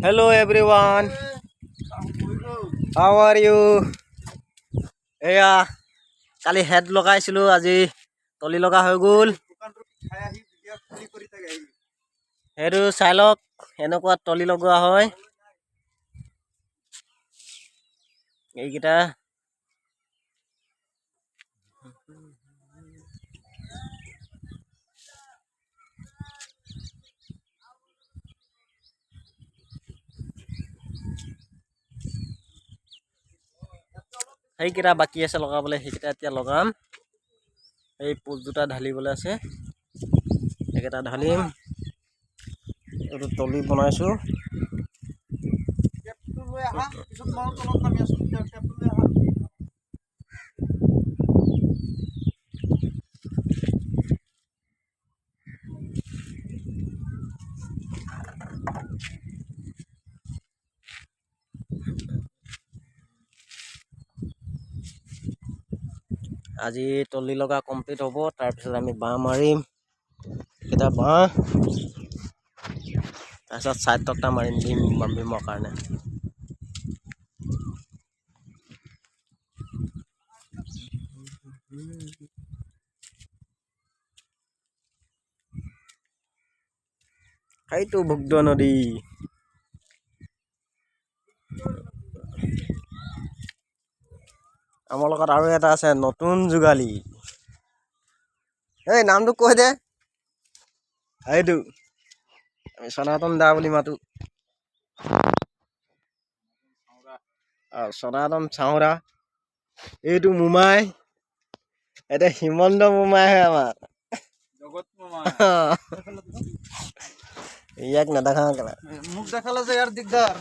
Hello everyone. How are you? এয়া কালি head লগাইছিলো আজি তলি লগা হৈ গ'ল। সেইটো চাই লওক এনেকুৱা তলি লগোৱা হয়। এইকেইটা সেইকেইটা বাকী আছে লগাবলৈ, সেইকেইটা এতিয়া লগাম। এই পোষ্ট দুটা ঢালিবলৈ আছে, সেইকেইটা ঢালিম। এইটো তলি বনাইছো। আজি তলি লগা কমপ্লিট হ'ব, তাৰপিছত আমি বাঁহ মাৰিম। এইকেইটা বাঁহ তাৰপিছত চাইড তক্তা মাৰিম বিমৰ কাৰণে। সেইটো ভুগ্দ নদী। আমাৰ লগত আৰু এটা আছে নতুন যোগালী। এই নামটো কৈ দে। এইটো আমি সনাতন দা বুলি মাতো। সনাতন চাওৰা। এইটো মোমাই, এতিয়া হিমন্ত মোমাইহে আমাৰ ইয়াক নেদেখা কেলা। মোক দেখালে যে ইয়াৰ দিগদাৰ।